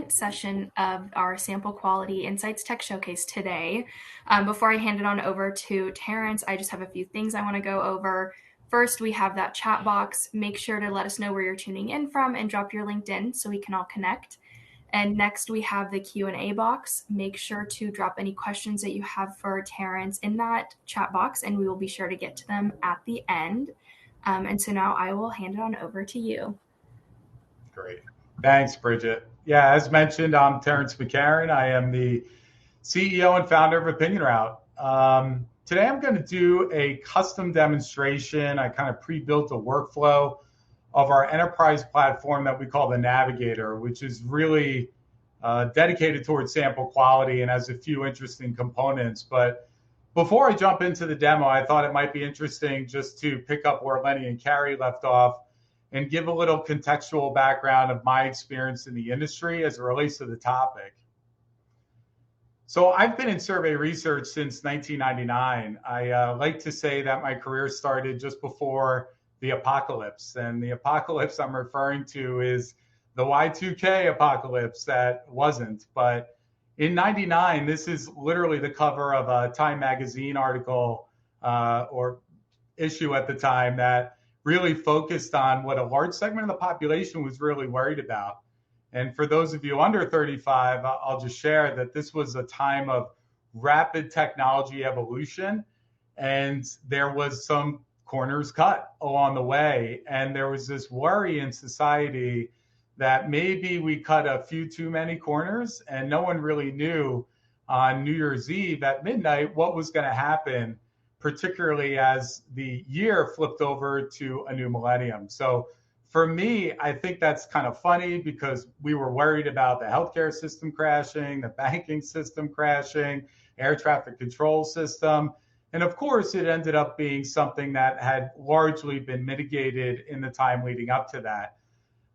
session of our Sample Quality Insights Tech Showcase today. Before I hand it on over to Terrence, I just have a few things I want to go over. First, we have that chat box. Make sure to let us know where you're tuning in from and drop your LinkedIn so we can all connect. And next, we have the Q&A box. Make sure to drop any questions that you have for Terrence in that chat box, and we will be sure to get to them at the end. And so now I will hand it on over to you. Great. Thanks, Bridget. Yeah, as mentioned, I'm Terrence McCarron. I am the CEO and founder of OpinionRoute. Today, I'm going to do a custom demonstration. I kind of pre-built a workflow of our enterprise platform that we call the Navigator, which is really dedicated towards sample quality and has a few interesting components. But before I jump into the demo, I thought it might be interesting just to pick up where Lenny and Carrie left off and give a little contextual background of my experience in the industry as it relates to the topic. So I've been in survey research since 1999. I like to say that my career started just before the apocalypse. And the apocalypse I'm referring to is the Y2K apocalypse that wasn't. But in 99, this is literally the cover of a Time magazine article or issue at the time that really focused on what a large segment of the population was really worried about. And for those of you under 35, I'll just share that this was a time of rapid technology evolution, and there was some corners cut along the way. And there was this worry in society that maybe we cut a few too many corners, and no one really knew on New Year's Eve at midnight what was going to happen, particularly as the year flipped over to a new millennium. So for me, I think that's kind of funny because we were worried about the healthcare system crashing, the banking system crashing, air traffic control system. And of course, it ended up being something that had largely been mitigated in the time leading up to that.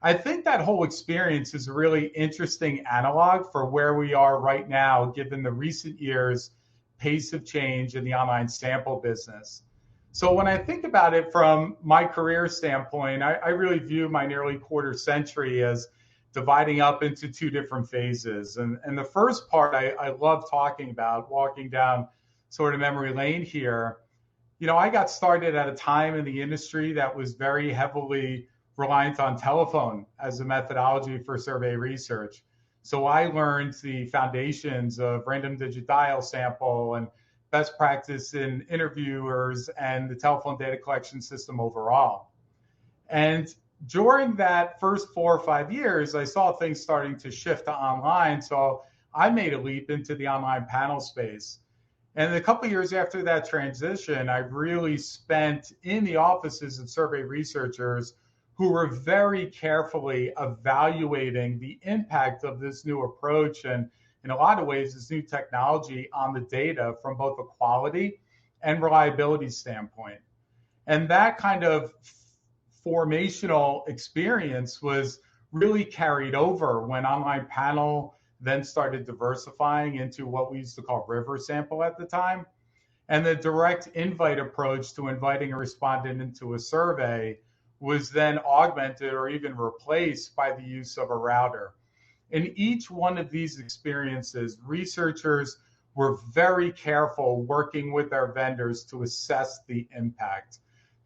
I think that whole experience is a really interesting analog for where we are right now, given the recent years' pace of change in the online sample business. So when I think about it from my career standpoint, I really view my nearly quarter century as dividing up into two different phases. And the first part I love talking about, walking down sort of memory lane here. You know, I got started at a time in the industry that was very heavily reliant on telephone as a methodology for survey research. So I learned the foundations of random digit dial sample and best practice in interviewers and the telephone data collection system overall. And during that first 4 or 5 years, I saw things starting to shift to online. So I made a leap into the online panel space. And a couple of years after that transition, I really spent in the offices of survey researchers who were very carefully evaluating the impact of this new approach and, in a lot of ways, this new technology on the data from both a quality and reliability standpoint. And that kind of formational experience was really carried over when online panel then started diversifying into what we used to call river sample at the time. And the direct invite approach to inviting a respondent into a survey was then augmented or even replaced by the use of a router. In each one of these experiences, researchers were very careful working with their vendors to assess the impact.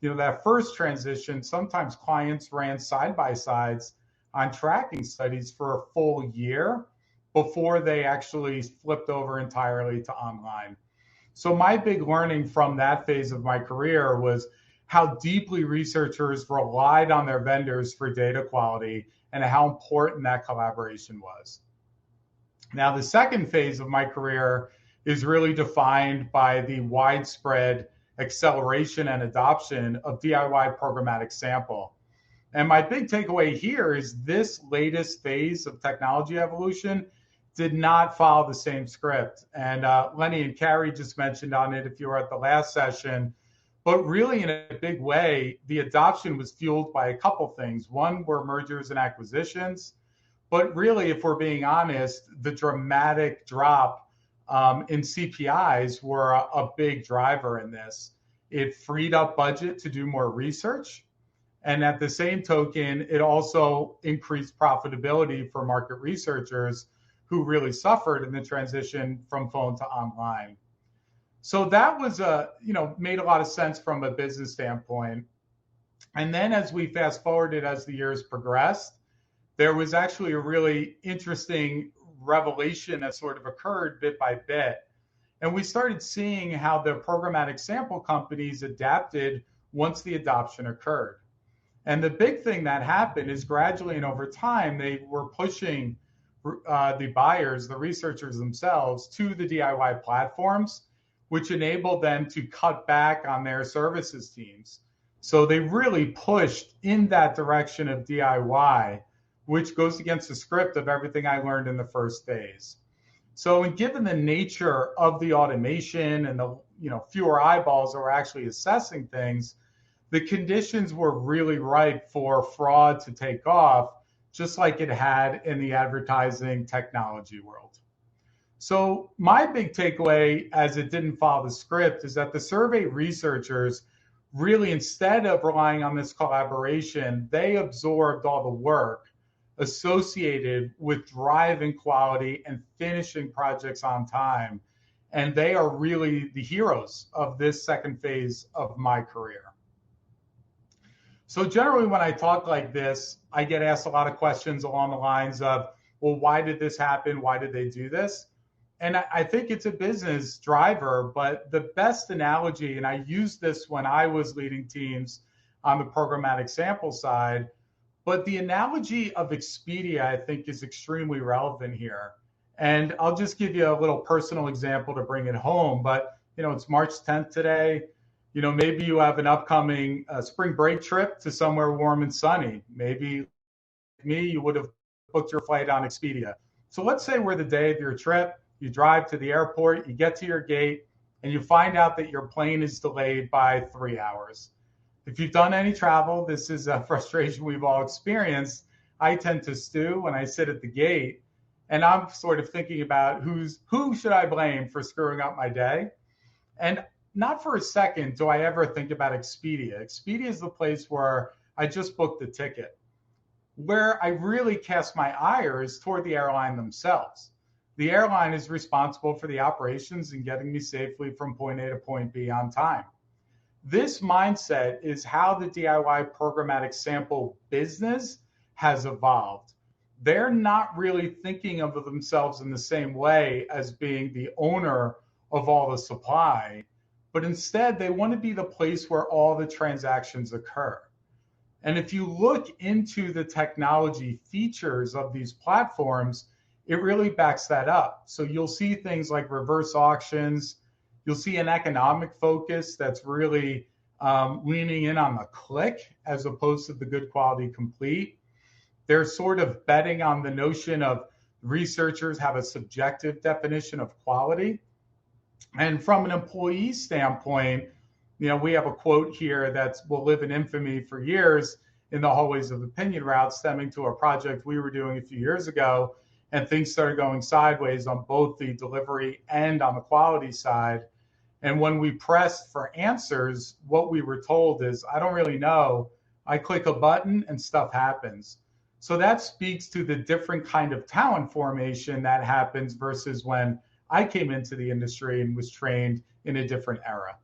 You know, that first transition, sometimes clients ran side-by-sides on tracking studies for a full year before they actually flipped over entirely to online. So my big learning from that phase of my career was how deeply researchers relied on their vendors for data quality and how important that collaboration was. Now, the second phase of my career is really defined by the widespread acceleration and adoption of DIY programmatic sample. And my big takeaway here is this latest phase of technology evolution did not follow the same script. And Lenny and Carrie just mentioned on it if you were at the last session. But really, in a big way, the adoption was fueled by a couple things. One were mergers and acquisitions. But really, if we're being honest, the dramatic drop in CPIs were a big driver in this. It freed up budget to do more research. And at the same token, it also increased profitability for market researchers who really suffered in the transition from phone to online. So that was made a lot of sense from a business standpoint. And then as we fast forwarded as the years progressed, there was actually a really interesting revelation that sort of occurred bit by bit. And we started seeing how the programmatic sample companies adapted once the adoption occurred. And the big thing that happened is gradually and over time, they were pushing the buyers, the researchers themselves, to the DIY platforms, which enabled them to cut back on their services teams. So they really pushed in that direction of DIY, which goes against the script of everything I learned in the first phase. So, and given the nature of the automation and the fewer eyeballs that were actually assessing things, the conditions were really ripe for fraud to take off, just like it had in the advertising technology world. So my big takeaway, as it didn't follow the script, is that the survey researchers really, instead of relying on this collaboration, they absorbed all the work associated with driving quality and finishing projects on time. And they are really the heroes of this second phase of my career. So generally when I talk like this, I get asked a lot of questions along the lines of, well, why did this happen? Why did they do this? And I think it's a business driver, but the best analogy, and I used this when I was leading teams on the programmatic sample side, but the analogy of Expedia, I think, is extremely relevant here. And I'll just give you a little personal example to bring it home. But, it's March 10th today. Maybe you have an upcoming spring break trip to somewhere warm and sunny. Maybe like me, you would have booked your flight on Expedia. So let's say we're the day of your trip. You drive to the airport, you get to your gate, and you find out that your plane is delayed by 3 hours. If you've done any travel, this is a frustration we've all experienced. I tend to stew when I sit at the gate, and I'm sort of thinking about who should I blame for screwing up my day? And not for a second do I ever think about Expedia. Expedia is the place where I just booked the ticket. Where I really cast my ire is toward the airline themselves. The airline is responsible for the operations and getting me safely from point A to point B on time. This mindset is how the DIY programmatic sample business has evolved. They're not really thinking of themselves in the same way as being the owner of all the supply, but instead they want to be the place where all the transactions occur. And if you look into the technology features of these platforms, it really backs that up. So you'll see things like reverse auctions. You'll see an economic focus that's really leaning in on the click as opposed to the good quality complete. They're sort of betting on the notion of researchers have a subjective definition of quality. And from an employee standpoint, we have a quote here that will live in infamy for years in the hallways of OpinionRoute, stemming to a project we were doing a few years ago. And things started going sideways on both the delivery and on the quality side. And when we pressed for answers, what we were told is, I don't really know. I click a button and stuff happens. So that speaks to the different kind of talent formation that happens versus when I came into the industry and was trained in a different era.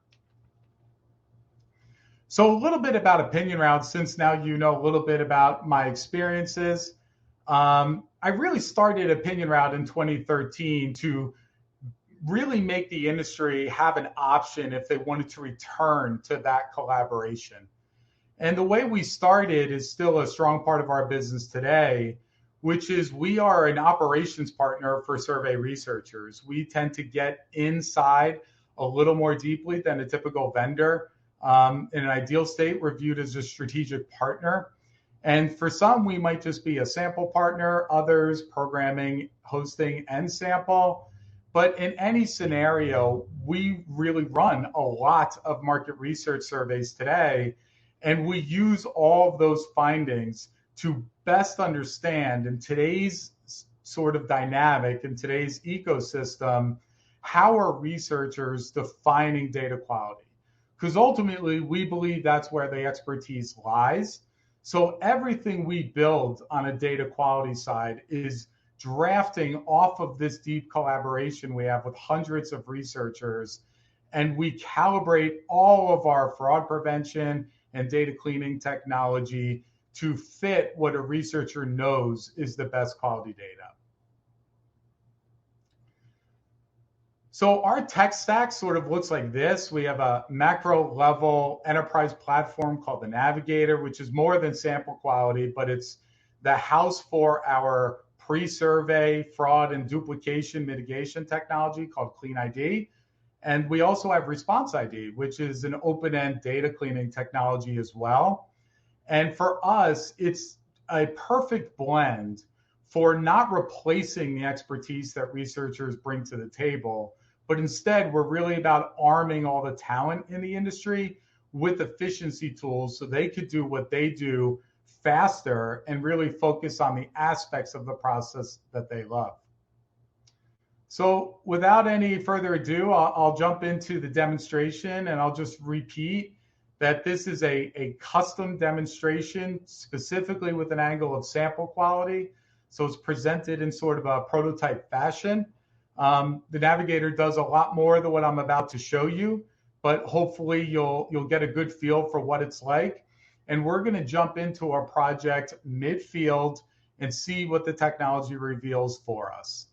So a little bit about OpinionRoute, since now you know a little bit about my experiences. I really started OpinionRoute in 2013 to really make the industry have an option if they wanted to return to that collaboration. And the way we started is still a strong part of our business today, which is we are an operations partner for survey researchers. We tend to get inside a little more deeply than a typical vendor. In an ideal state, we're viewed as a strategic partner. And for some, we might just be a sample partner, others programming, hosting, and sample. But in any scenario, we really run a lot of market research surveys today, and we use all of those findings to best understand in today's sort of dynamic, in today's ecosystem, how are researchers defining data quality? Because ultimately, we believe that's where the expertise lies. So everything we build on a data quality side is drafting off of this deep collaboration we have with hundreds of researchers. And we calibrate all of our fraud prevention and data cleaning technology to fit what a researcher knows is the best quality data. So our tech stack sort of looks like this. We have a macro level enterprise platform called the Navigator, which is more than sample quality, but it's the house for our pre-survey fraud and duplication mitigation technology called Clean ID. And we also have Response ID, which is an open-end data cleaning technology as well. And for us, it's a perfect blend for not replacing the expertise that researchers bring to the table, but instead we're really about arming all the talent in the industry with efficiency tools so they could do what they do faster and really focus on the aspects of the process that they love. So without any further ado, I'll jump into the demonstration, and I'll just repeat that this is a custom demonstration specifically with an angle of sample quality. So it's presented in sort of a prototype fashion. The Navigator does a lot more than what I'm about to show you, but hopefully you'll get a good feel for what it's like. And we're going to jump into our project mid-field and see what the technology reveals for us.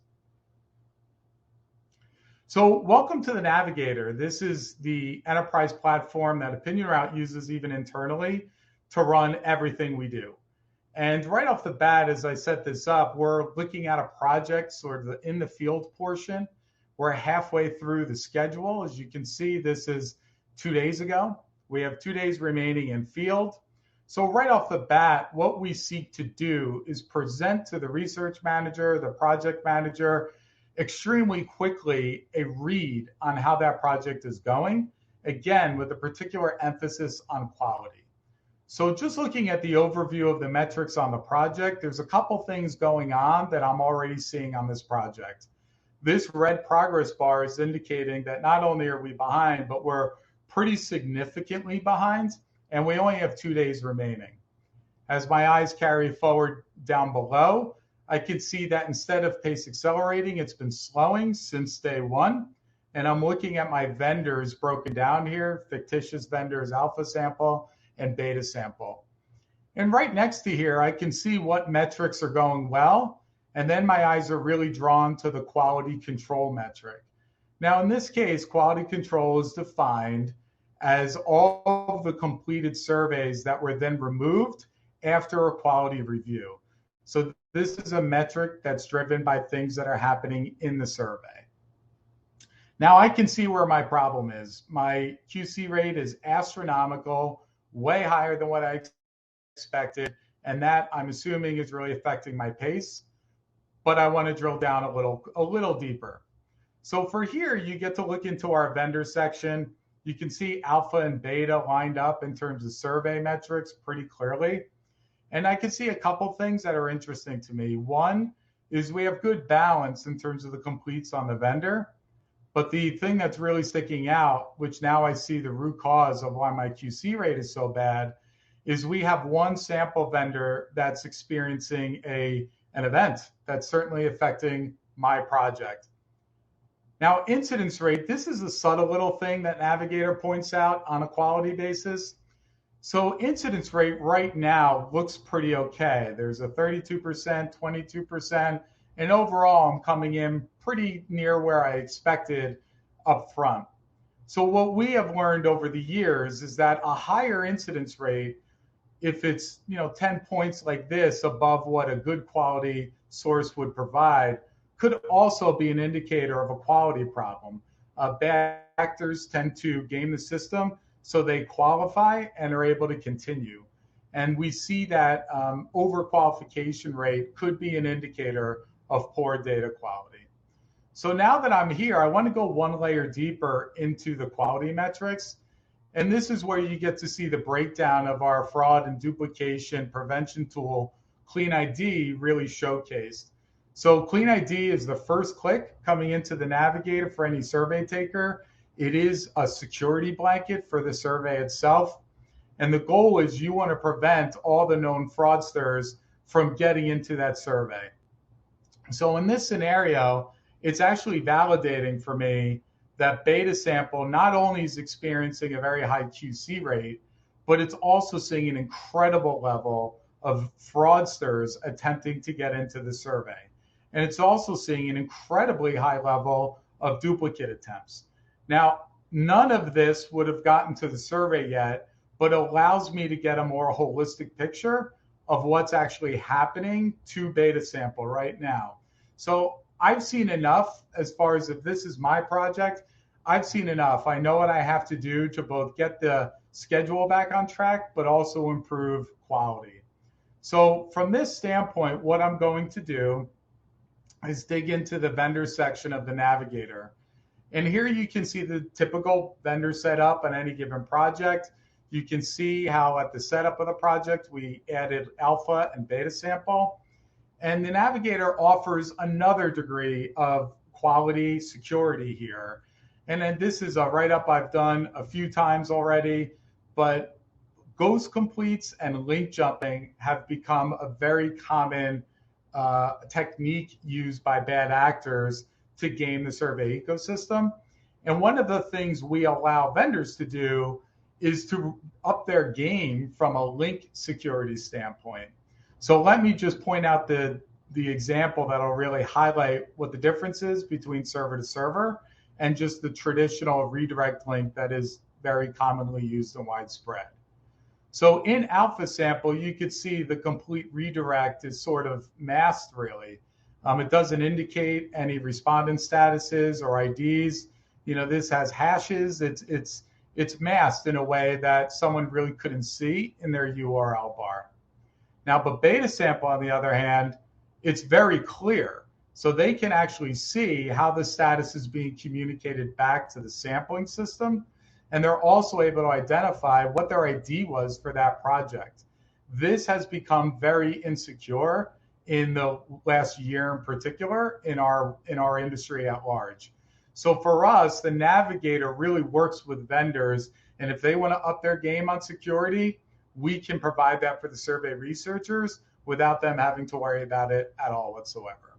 So welcome to the Navigator. This is the enterprise platform that OpinionRoute uses even internally to run everything we do. And right off the bat, as I set this up, we're looking at a project sort of in the field portion. We're halfway through the schedule. As you can see, this is 2 days ago. We have 2 days remaining in field. So right off the bat, what we seek to do is present to the research manager, the project manager, extremely quickly a read on how that project is going, again, with a particular emphasis on quality. So just looking at the overview of the metrics on the project, there's a couple things going on that I'm already seeing on this project. This red progress bar is indicating that not only are we behind, but we're pretty significantly behind, and we only have 2 days remaining. As my eyes carry forward down below, I can see that instead of pace accelerating, it's been slowing since day one. And I'm looking at my vendors broken down here, fictitious vendors, alpha sample and beta sample. And right next to here, I can see what metrics are going well. And then my eyes are really drawn to the quality control metric. Now, in this case, quality control is defined as all of the completed surveys that were then removed after a quality review. So this is a metric that's driven by things that are happening in the survey. Now I can see where my problem is. My QC rate is astronomical, way higher than what I expected, and that I'm assuming is really affecting my pace. But I want to drill down a little deeper. So for here, you get to look into our vendor section. You can see alpha and beta lined up in terms of survey metrics pretty clearly. And I can see a couple things that are interesting to me. One is we have good balance in terms of the completes on the vendor. But the thing that's really sticking out, which now I see the root cause of why my QC rate is so bad, is we have one sample vendor that's experiencing an event that's certainly affecting my project. Now, incidence rate, this is a subtle little thing that Navigator points out on a quality basis. So incidence rate right now looks pretty okay. There's a 32%, 22%, and overall I'm coming in pretty near where I expected up front. So what we have learned over the years is that a higher incidence rate, if it's 10 points like this above what a good quality source would provide, could also be an indicator of a quality problem. Bad actors tend to game the system, so they qualify and are able to continue. And we see that overqualification rate could be an indicator of poor data quality. So now that I'm here, I want to go one layer deeper into the quality metrics. And this is where you get to see the breakdown of our fraud and duplication prevention tool, Clean ID, really showcased. So Clean ID is the first click coming into the Navigator for any survey taker. It is a security blanket for the survey itself. And the goal is you want to prevent all the known fraudsters from getting into that survey. So in this scenario, it's actually validating for me that beta sample not only is experiencing a very high QC rate, but it's also seeing an incredible level of fraudsters attempting to get into the survey. And it's also seeing an incredibly high level of duplicate attempts. Now, none of this would have gotten to the survey yet, but allows me to get a more holistic picture of what's actually happening to beta sample right now. So I've seen enough as far as if this is my project, I've seen enough. I know what I have to do to both get the schedule back on track, but also improve quality. So from this standpoint, what I'm going to do is dig into the vendor section of the navigator. And here you can see the typical vendor setup on any given project. You can see how at the setup of the project, we added alpha and beta sample. And the navigator offers another degree of quality security here. And then this is a write-up I've done a few times already, but ghost completes and link jumping have become a very common technique used by bad actors to game the survey ecosystem. And one of the things we allow vendors to do is to up their game from a link security standpoint. So let me just point out the example that'll really highlight what the difference is between server to server and just the traditional redirect link that is very commonly used and widespread. So in alpha sample, you could see the complete redirect is sort of masked really. It doesn't indicate any respondent statuses or IDs. You know, this has hashes. It's masked in a way that someone really couldn't see in their URL bar. Now, but beta sample, on the other hand, it's very clear. So they can actually see how the status is being communicated back to the sampling system. And they're also able to identify what their ID was for that project. This has become very insecure in the last year in particular in our industry at large. So for us, the navigator really works with vendors. And if they want to up their game on security, we can provide that for the survey researchers without them having to worry about it at all whatsoever.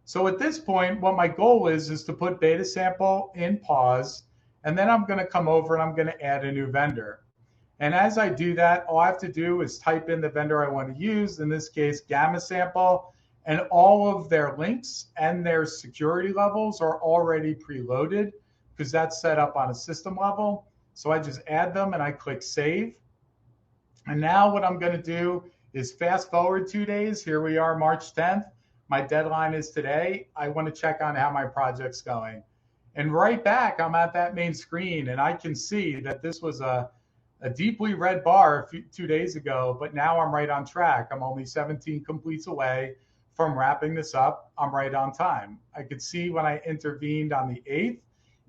So at this point, what my goal is to put beta sample in pause, and then I'm going to come over and I'm going to add a new vendor. And as I do that, all I have to do is type in the vendor I want to use, in this case, Gamma Sample, and all of their links and their security levels are already preloaded because that's set up on a system level. So I just add them and I click save. And now what I'm going to do is fast forward 2 days. Here we are, March 10th. My deadline is today. I want to check on how my project's going. And right back, I'm at that main screen, and I can see that this was a deeply red bar 2 days ago, but now I'm right on track. I'm only 17 completes away from wrapping this up. I'm right on time. I could see when I intervened on the 8th,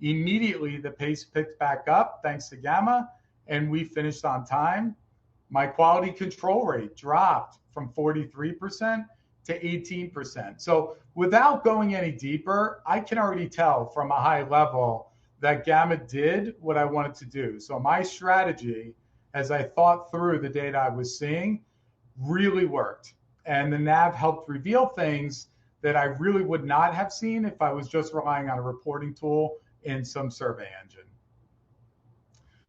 immediately the pace picked back up thanks to Gamma, and we finished on time. My quality control rate dropped from 43% to 18%. So without going any deeper, I can already tell from a high level that Gamma did what I wanted to do. So my strategy, as I thought through the data I was seeing, really worked. And the nav helped reveal things that I really would not have seen if I was just relying on a reporting tool in some survey engine.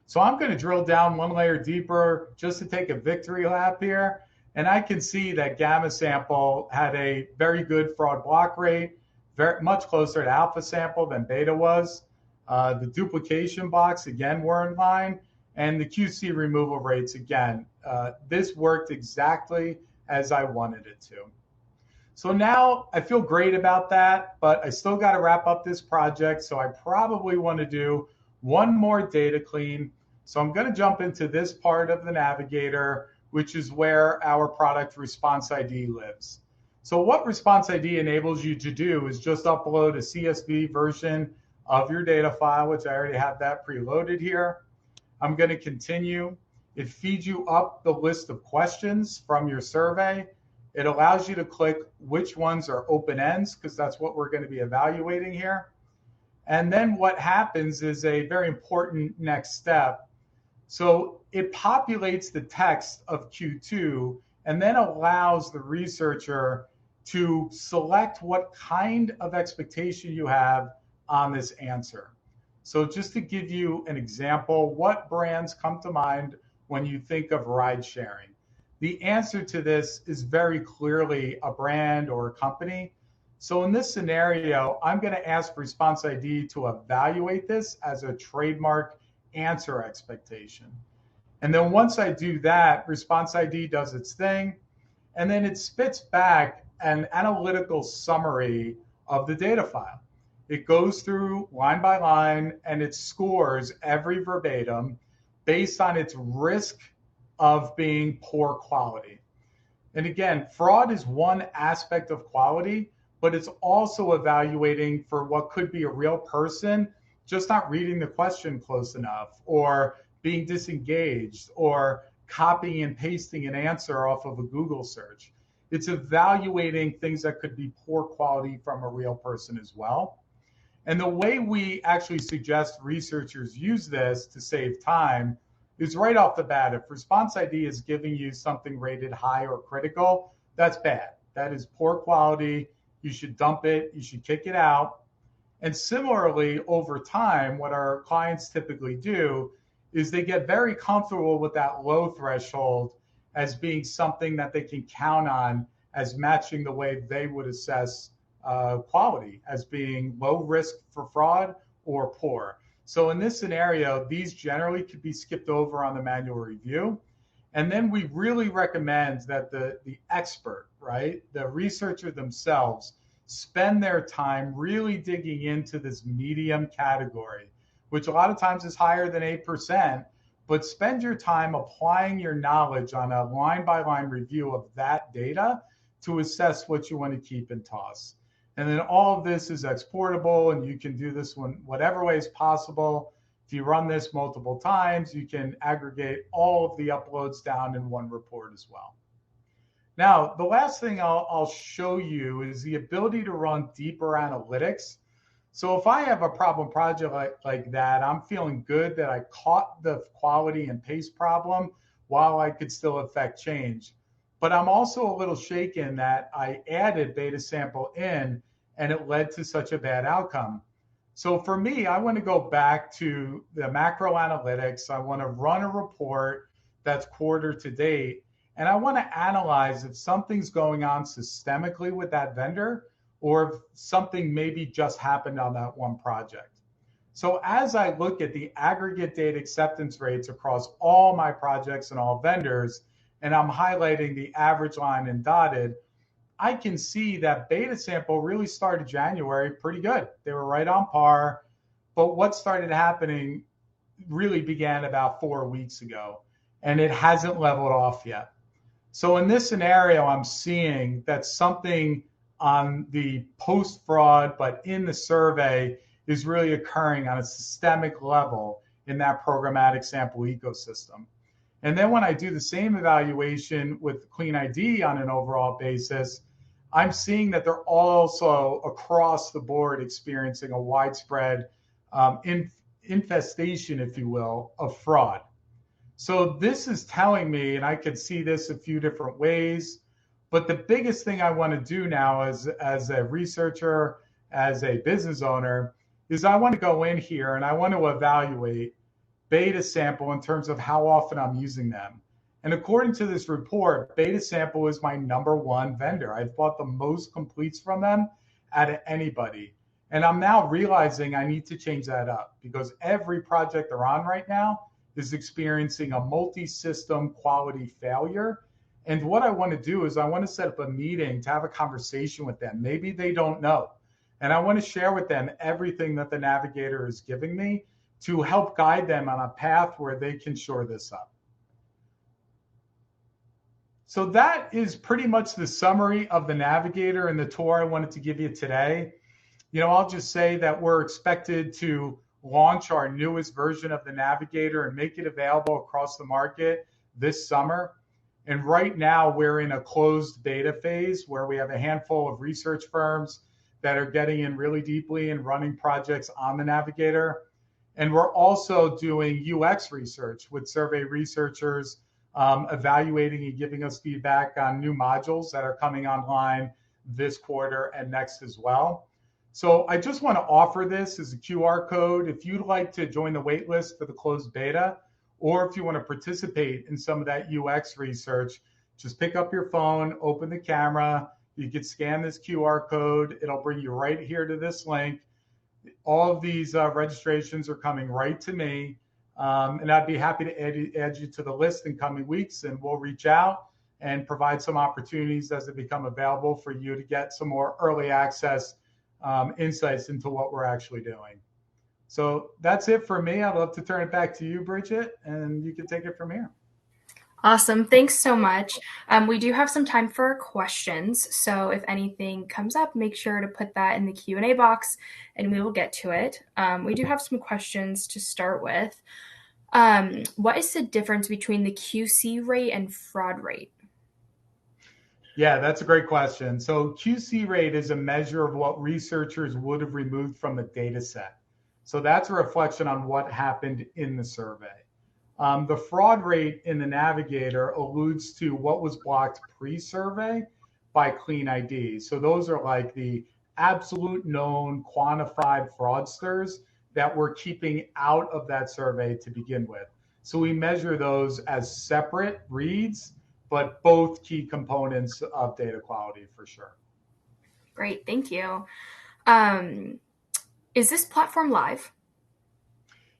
So I'm going to drill down one layer deeper just to take a victory lap here. And I can see that Gamma Sample had a very good fraud block rate, very much closer to Alpha Sample than Beta was. The duplication blocks, again, were in line. And the QC removal rates, again, this worked exactly as I wanted it to. So now I feel great about that, but I still got to wrap up this project. So I probably want to do one more data clean. So I'm going to jump into this part of the navigator, which is where our product response ID lives. So what response ID enables you to do is just upload a CSV version of your data file, which I already have that preloaded here. I'm going to continue. It feeds you up the list of questions from your survey. It allows you to click which ones are open ends, because that's what we're going to be evaluating here. And then what happens is a very important next step. So it populates the text of Q2 and then allows the researcher to select what kind of expectation you have on this answer. So just to give you an example, what brands come to mind when you think of ride sharing? The answer to this is very clearly a brand or a company. So in this scenario, I'm going to ask Response ID to evaluate this as a trademark answer expectation. And then once I do that, Response ID does its thing, and then it spits back an analytical summary of the data file. It goes through line by line and it scores every verbatim based on its risk of being poor quality. And again, fraud is one aspect of quality, but it's also evaluating for what could be a real person just not reading the question close enough, or being disengaged, or copying and pasting an answer off of a Google search. It's evaluating things that could be poor quality from a real person as well. And the way we actually suggest researchers use this to save time is right off the bat. If Response ID is giving you something rated high or critical, that's bad. That is poor quality. You should dump it. You should kick it out. And similarly, over time, what our clients typically do is they get very comfortable with that low threshold as being something that they can count on as matching the way they would assess quality, as being low risk for fraud or poor. So in this scenario, these generally could be skipped over on the manual review. And then we really recommend that the expert, right, the researcher themselves, spend their time really digging into this medium category, which a lot of times is higher than 8%, but spend your time applying your knowledge on a line by line review of that data to assess what you want to keep and toss. And then all of this is exportable, and you can do this in whatever way is possible. If you run this multiple times, you can aggregate all of the uploads down in one report as well. Now, the last thing I'll show you is the ability to run deeper analytics. So if I have a problem project like that, I'm feeling good that I caught the quality and pace problem while I could still affect change. But I'm also a little shaken that I added beta sample in and it led to such a bad outcome. So for me, I want to go back to the macro analytics. I want to run a report that's quarter to date. And I want to analyze if something's going on systemically with that vendor, or if something maybe just happened on that one project. So as I look at the aggregate data acceptance rates across all my projects and all vendors, and I'm highlighting the average line and dotted, I can see that beta sample really started January pretty good. They were right on par. But what started happening really began about 4 weeks ago, and it hasn't leveled off yet. So in this scenario, I'm seeing that something on the post-fraud, but in the survey, is really occurring on a systemic level in that programmatic sample ecosystem. And then when I do the same evaluation with Clean ID on an overall basis, I'm seeing that they're also across the board experiencing a widespread infestation, if you will, of fraud. So this is telling me, and I could see this a few different ways, but the biggest thing I want to do now as a researcher, as a business owner, is I want to go in here and I want to evaluate beta sample in terms of how often I'm using them. And according to this report, beta sample is my #1 vendor. I've bought the most completes from them out of anybody. And I'm now realizing I need to change that up because every project they're on right now is experiencing a multi-system quality failure. And what I want to do is I want to set up a meeting to have a conversation with them. Maybe they don't know. And I want to share with them everything that the navigator is giving me to help guide them on a path where they can shore this up. So that is pretty much the summary of the navigator and the tour I wanted to give you today. I'll just say that we're expected to launch our newest version of the navigator and make it available across the market this summer. And right now we're in a closed beta phase where we have a handful of research firms that are getting in really deeply and running projects on the navigator. And we're also doing UX research with survey researchers evaluating and giving us feedback on new modules that are coming online this quarter and next as well. So I just want to offer this as a QR code. If you'd like to join the waitlist for the closed beta, or if you want to participate in some of that UX research, just pick up your phone, open the camera. You can scan this QR code. It'll bring you right here to this link. All of these registrations are coming right to me. And I'd be happy to add you to the list in coming weeks, and we'll reach out and provide some opportunities as they become available for you to get some more early access insights into what we're actually doing. So that's it for me. I'd love to turn it back to you, Bridget, and you can take it from here. Awesome. Thanks so much. We do have some time for questions. So if anything comes up, make sure to put that in the Q&A box and we will get to it. We do have some questions to start with. What is the difference between the QC rate and fraud rate? Yeah, that's a great question. So QC rate is a measure of what researchers would have removed from the data set. So that's a reflection on what happened in the survey. The fraud rate in the Navigator alludes to what was blocked pre-survey by clean ID. So those are like the absolute known quantified fraudsters that we're keeping out of that survey to begin with. So we measure those as separate reads, but both key components of data quality for sure. Great, thank you. Is this platform live?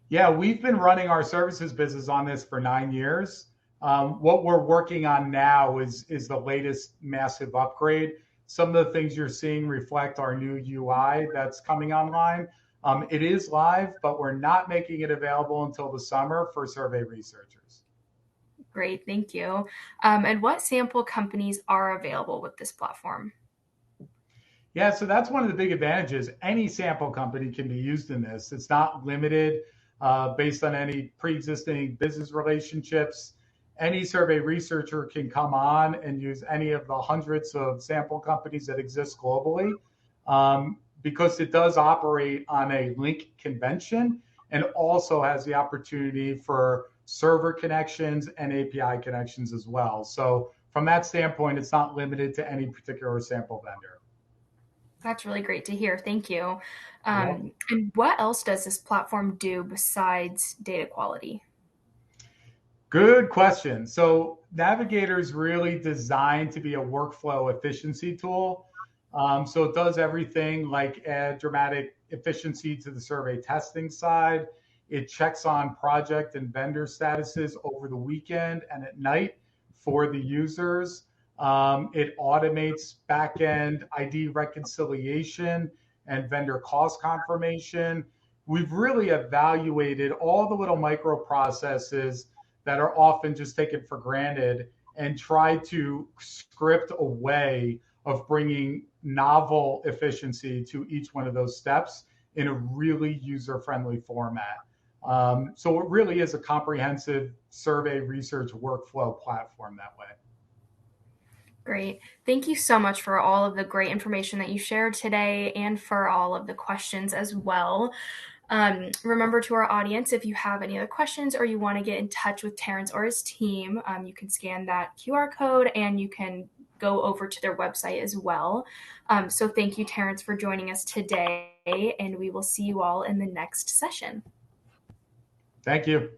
Yeah, we've been running our services business on this for 9 years. What we're working on now is the latest massive upgrade. Some of the things you're seeing reflect our new UI that's coming online. It is live, but we're not making it available until the summer for survey researchers. Great, thank you. And what sample companies are available with this platform? Yeah, so that's one of the big advantages. Any sample company can be used in this. It's not limited based on any pre-existing business relationships. Any survey researcher can come on and use any of the hundreds of sample companies that exist globally because it does operate on a link convention and also has the opportunity for server connections and API connections as well. So from that standpoint, it's not limited to any particular sample vendor. That's really great to hear. Thank you. And what else does this platform do besides data quality? Good question. So Navigator is really designed to be a workflow efficiency tool. So it does everything like add dramatic efficiency to the survey testing side. It checks on project and vendor statuses over the weekend and at night for the users. It automates backend ID reconciliation and vendor cost confirmation. We've really evaluated all the little microprocesses that are often just taken for granted and try to script a way of bringing novel efficiency to each one of those steps in a really user-friendly format. So it really is a comprehensive survey research workflow platform that way. Great. Thank you so much for all of the great information that you shared today and for all of the questions as well. Remember to our audience, if you have any other questions or you want to get in touch with Terrence or his team, you can scan that QR code and you can go over to their website as well. So thank you, Terrence, for joining us today, and we will see you all in the next session. Thank you.